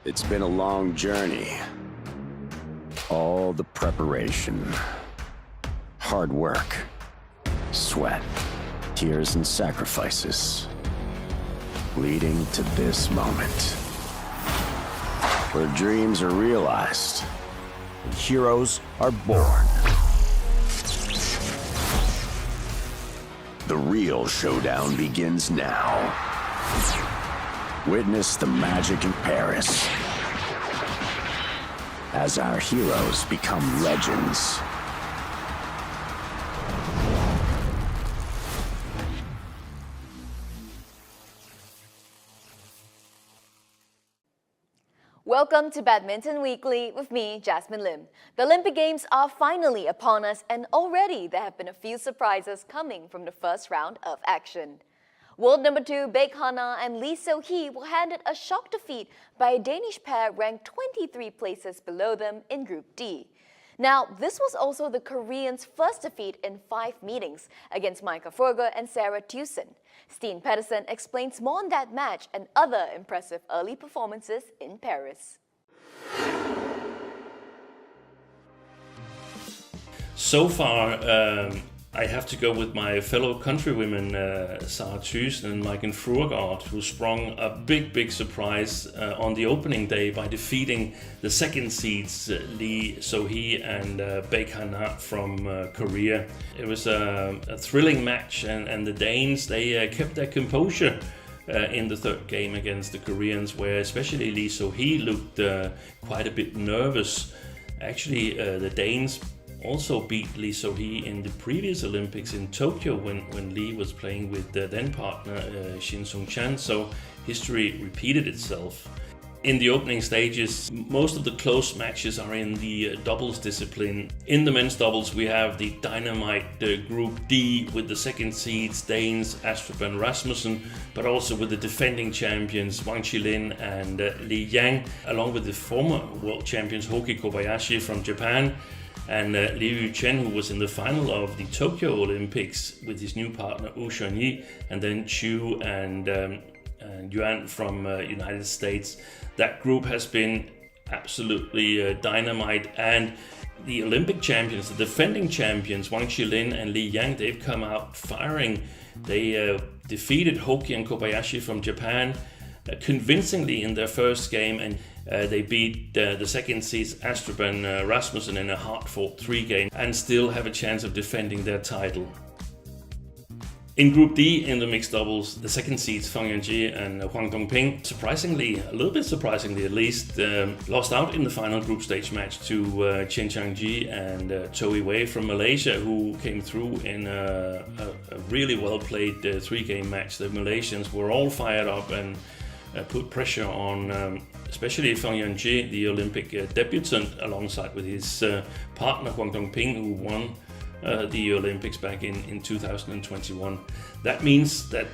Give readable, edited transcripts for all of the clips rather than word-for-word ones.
It's been a long journey. All the preparation, hard work, sweat, tears and sacrifices, leading to this moment, where dreams are realized and heroes are born. The real showdown begins now. Witness the magic in Paris as our heroes become legends. Welcome to Badminton Weekly with me, Jasmine Lim. The Olympic Games are finally upon us, and already there have been a few surprises coming from the first round of action. World number 2 Baek Ha-na and Lee So-hee were handed a shock defeat by a Danish pair ranked 23 places below them in Group D. Now, this was also the Koreans' first defeat in 5 meetings against Micah Forger and Sarah Tewson. Steen Pedersen explains more on that match and other impressive early performances in Paris. So far, I have to go with my fellow countrywomen, Sarah Thyssen and Maiken Fruergaard, who sprung a big surprise on the opening day by defeating the second seeds Lee So-hee and Baek Ha-na from Korea. It was a thrilling match, and the Danes, they kept their composure in the third game against the Koreans, where especially Lee So-hee looked quite a bit nervous. Actually, the Danes also beat Lee So-hee in the previous Olympics in Tokyo when Lee was playing with their then partner Shin Sung-chan, so history repeated itself. In the opening stages, most of the close matches are in the doubles discipline. In the men's doubles, we have the dynamite Group D with the second seeds Danes Astrup and Rasmussen, but also with the defending champions Wang Qilin and Li Yang, along with the former world champions Hoki Kobayashi from Japan, and Liu Chen, who was in the final of the Tokyo Olympics with his new partner Wu Shunyi, and then Chu and Yuan from United States. That group has been absolutely dynamite, and the Olympic champions, the defending champions Wang Qilin and Li Yang, they've come out firing. They defeated Hoki and Kobayashi from Japan convincingly in their first game, and they beat the second seeds Astrup and Rasmussen in a hard-fought 3-game and still have a chance of defending their title. In Group D, in the mixed doubles, the second seeds Fang Yuanjie and Huang Dongping, surprisingly, a little bit surprisingly at least, lost out in the final group stage match to Chen Changji and Toei Wei from Malaysia, who came through in a really well-played 3-game match. The Malaysians were all fired up and put pressure on especially Fang Yuanjie, the Olympic debutant, alongside with his partner Huang Dongping, who won the Olympics back in 2021. That means that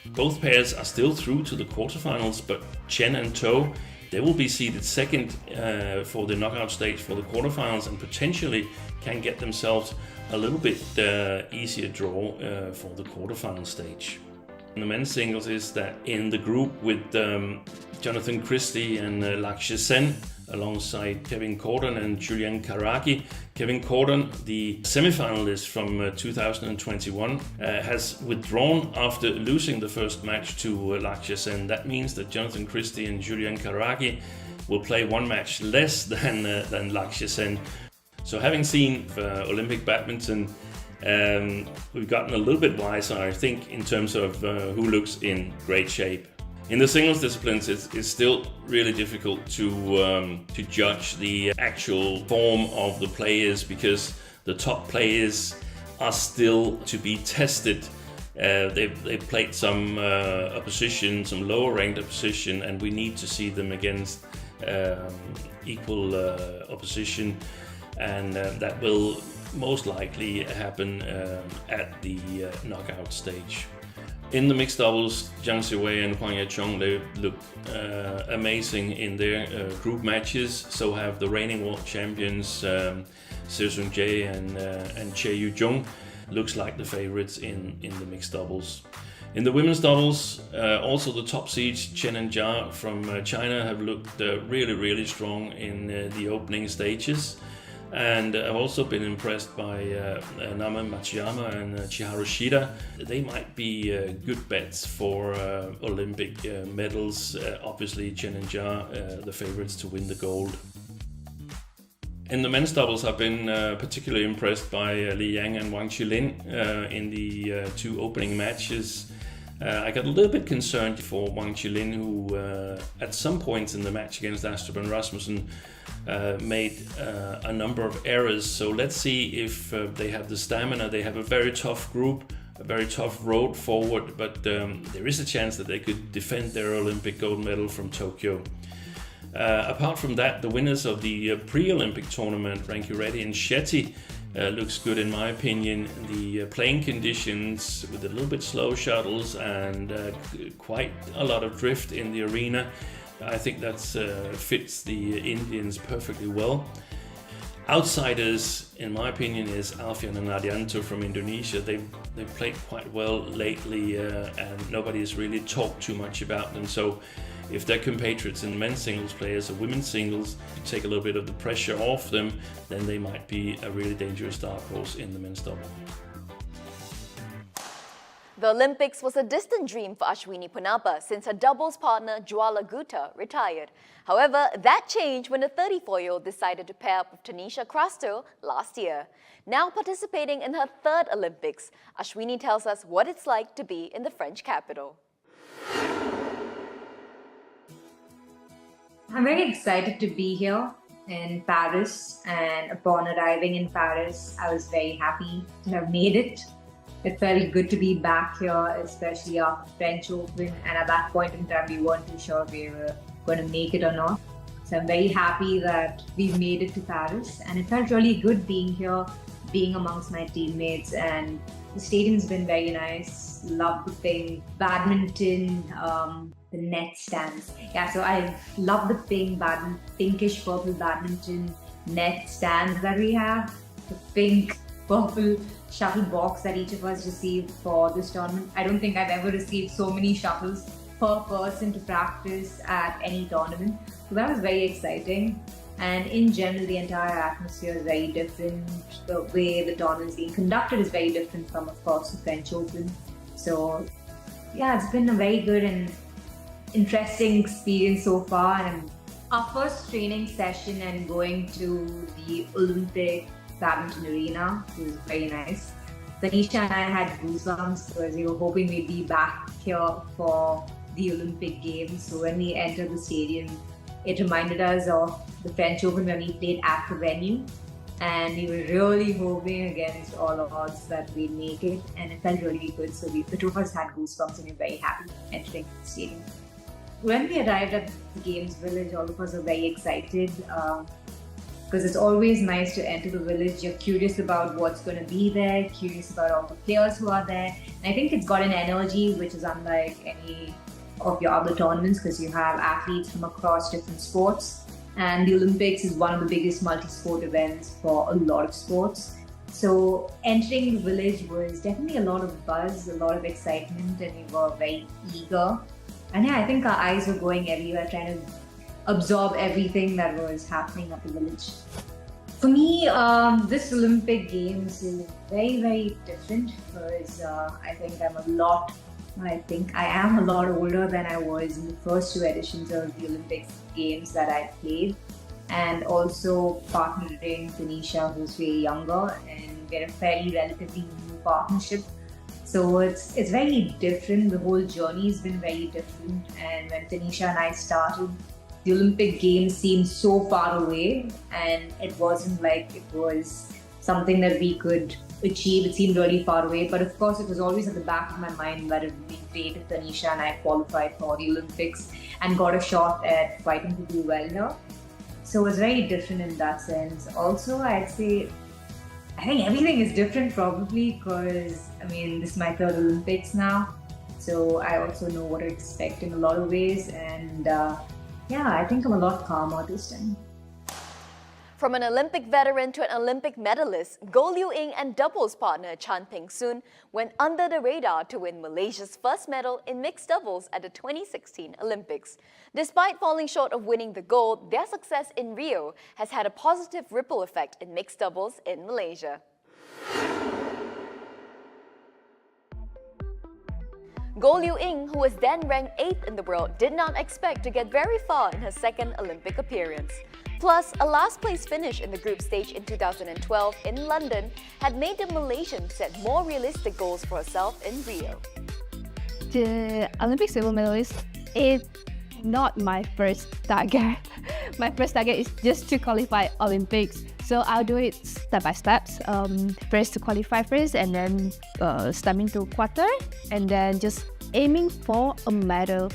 both pairs are still through to the quarterfinals, but Chen and To, they will be seeded second for the knockout stage for the quarterfinals, and potentially can get themselves a little bit easier draw for the quarterfinal stage. In the men's singles is that in the group with Jonathan Christie and Lakshya Sen, alongside Kevin Corden and Julian Karaki. Kevin Corden, the semi-finalist from 2021, has withdrawn after losing the first match to Lakshya Sen. That means that Jonathan Christie and Julian Karaki will play one match less than Lakshya Sen. So having seen Olympic badminton, we've gotten a little bit wiser, I think, in terms of who looks in great shape. In the singles disciplines, it's still really difficult to judge the actual form of the players, because the top players are still to be tested. They've played some opposition, some lower ranked opposition, and we need to see them against equal opposition, and that will most likely happen at the knockout stage. In the mixed doubles, Jiang Siwei and Huang Yachong, they look amazing in their group matches. So have the reigning world champions Seo Seung-jae and Che Yu-jung. Looks like the favorites in the mixed doubles. In the women's doubles, also the top seeds Chen and Jia from China have looked really strong in the opening stages. And I've also been impressed by Nama Matsuyama and Chiharu Shida. They might be good bets for Olympic medals. Obviously, Chen and Jia, the favorites to win the gold. In the men's doubles, I've been particularly impressed by Li Yang and Wang Qilin in the two opening matches. I got a little bit concerned for Wang Qilin, who at some points in the match against Astrup Rasmussen made a number of errors. So let's see if they have the stamina. They have a very tough group, a very tough road forward, but there is a chance that they could defend their Olympic gold medal from Tokyo. Apart from that, the winners of the pre-Olympic tournament, Rankireddy and Shetty, looks good in my opinion. The playing conditions with a little bit slow shuttles and quite a lot of drift in the arena, I think that fits the Indians perfectly well. Outsiders, in my opinion, is Alfian and Adianto from Indonesia. They've played quite well lately and nobody has really talked too much about them. So if their compatriots in men's singles players or women's singles take a little bit of the pressure off them, then they might be a really dangerous dark horse in the men's double. The Olympics was a distant dream for Ashwini Ponnappa since her doubles partner Jwala Gutta retired. However, that changed when the 34-year-old decided to pair up with Tanisha Crasto last year. Now participating in her third Olympics, Ashwini tells us what it's like to be in the French capital. I'm very excited to be here in Paris, and upon arriving in Paris, I was very happy to have made it. It felt good to be back here, especially after French Open, and at that point in time we weren't too sure if we were going to make it or not. So I'm very happy that we've made it to Paris, and it felt really good being here, being amongst my teammates, and the stadium's been very nice. Love the pink badminton, the net stands. Yeah, so I love the pinkish purple badminton net stands that we have. The pink purple shuttle box that each of us received for this tournament. I don't think I've ever received so many shuttles per person to practice at any tournament. So that was very exciting. And in general, the entire atmosphere is very different. The way the tournament is being conducted is very different from, of course, the French Open. So yeah, it's been a very good and interesting experience so far. And our first training session and going to the Olympic badminton arena was very nice. Tanisha and I had goosebumps because we were hoping we'd be back here for the Olympic Games. So when we entered the stadium, it reminded us of the French Open when we played at the venue. And we were really hoping against all odds that we'd make it, and it felt really good. So the two of us had goosebumps and we were very happy entering the stadium. When we arrived at the Games Village, all of us were very excited because it's always nice to enter the village. You're curious about what's going to be there, curious about all the players who are there. And I think it's got an energy which is unlike any of your other tournaments because you have athletes from across different sports. And the Olympics is one of the biggest multi-sport events for a lot of sports. So entering the village was definitely a lot of buzz, a lot of excitement, and we were very eager. And yeah, I think our eyes were going everywhere, trying to absorb everything that was happening at the village. For me, this Olympic Games is very, very different because I am a lot older than I was in the first two editions of the Olympic Games that I played, and also partnering Tanisha, who's way younger, and we're a fairly relatively new partnership. So it's very different. The whole journey has been very different. And when Tanisha and I started, the Olympic Games seemed so far away, and it wasn't like it was something that we could achieve. It seemed really far away, but of course it was always at the back of my mind that it would be great if Tanisha and I qualified for the Olympics and got a shot at fighting to do well here. So it was very different in that sense. Also, I'd say I think everything is different probably because this is my third Olympics now, so I also know what to expect in a lot of ways, and I think I'm a lot calmer this time. From an Olympic veteran to an Olympic medalist, Goh Liu Ying and doubles partner Chan Peng-soon went under the radar to win Malaysia's first medal in mixed doubles at the 2016 Olympics. Despite falling short of winning the gold, their success in Rio has had a positive ripple effect in mixed doubles in Malaysia. Goh Liu Ying, who was then ranked 8th in the world, did not expect to get very far in her second Olympic appearance. Plus, a last-place finish in the group stage in 2012 in London had made the Malaysian set more realistic goals for herself in Rio. The Olympic silver medalist is not my first target. My first target is just to qualify Olympics. So I'll do it step by steps. First to qualify first, and then step into quarter, and then just aiming for a medal.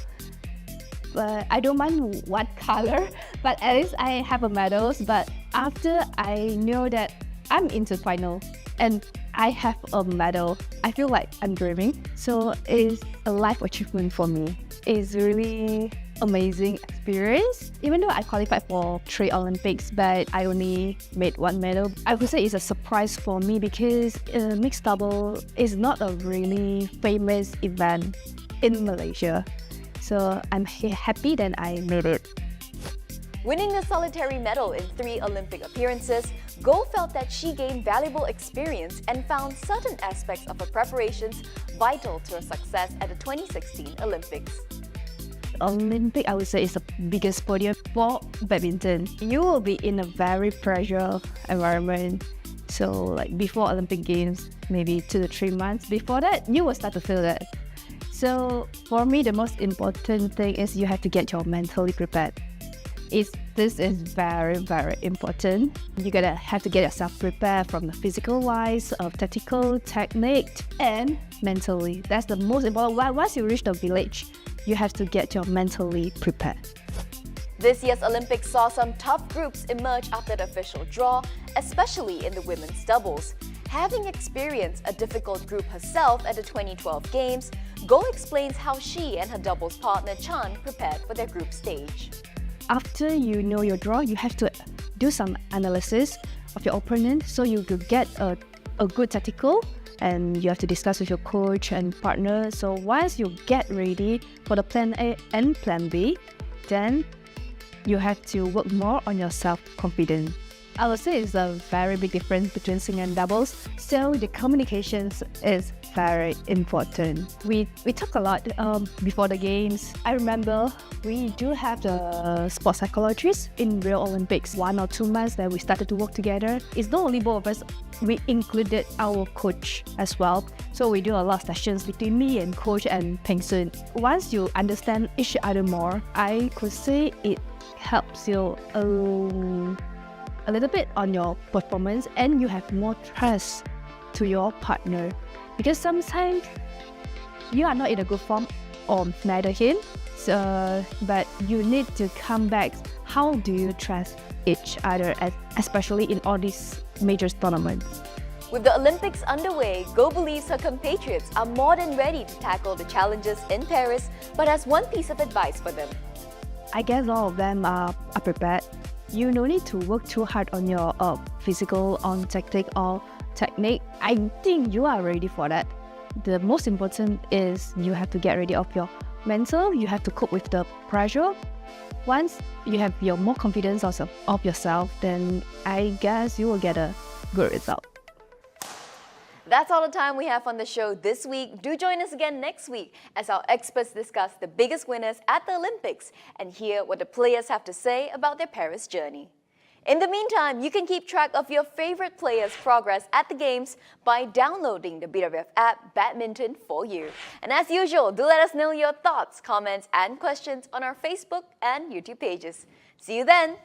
But I don't mind what color, but at least I have a medals. But after I know that I'm into final and I have a medal, I feel like I'm dreaming. So it's a life achievement for me. It's really amazing experience. Even though I qualified for 3 Olympics, but I only made 1 medal, I would say it's a surprise for me because mixed double is not a really famous event in Malaysia. So I'm happy that I made it. Winning the solitary medal in 3 Olympic appearances, Goh felt that she gained valuable experience and found certain aspects of her preparations vital to her success at the 2016 Olympics. Olympic, I would say, is the biggest podium for badminton. You will be in a very pressure environment. So like before Olympic Games, maybe 2 to 3 months before that, you will start to feel that. So for me, the most important thing is you have to get your mentally prepared. This is very, very important. You're gonna have to get yourself prepared from the physical wise, tactical, technique, and mentally. That's the most important. Once you reach the village, you have to get your mentally prepared. This year's Olympics saw some tough groups emerge after the official draw, especially in the women's doubles. Having experienced a difficult group herself at the 2012 Games, Goh explains how she and her doubles partner Chan prepared for their group stage. After you know your draw, you have to do some analysis of your opponent so you could get a good tactical, and you have to discuss with your coach and partner. So once you get ready for the plan A and plan B, then you have to work more on your self-confidence. I would say it's a very big difference between single and doubles. So the communications is very important. We talk a lot before the games. I remember we do have the sports psychologist in Rio Olympics. 1 or 2 months that we started to work together. It's not only both of us, we included our coach as well. So we do a lot of sessions between me and coach and Peng-soon. Once you understand each other more, I could say it helps you a little bit on your performance, and you have more trust to your partner, because sometimes you are not in a good form or neither him, but you need to come back. How do you trust each other, especially in all these major tournaments? With the Olympics underway, Goh believes her compatriots are more than ready to tackle the challenges in Paris, but has one piece of advice for them. I guess all of them are prepared. You no need to work too hard on your physical, on tactic or technique. I think you are ready for that. The most important is you have to get ready of your mental. You have to cope with the pressure. Once you have your more confidence of yourself, then I guess you will get a good result. That's all the time we have on the show this week. Do join us again next week as our experts discuss the biggest winners at the Olympics and hear what the players have to say about their Paris journey. In the meantime, you can keep track of your favorite players' progress at the Games by downloading the BWF app Badminton for You. And as usual, do let us know your thoughts, comments, and questions on our Facebook and YouTube pages. See you then!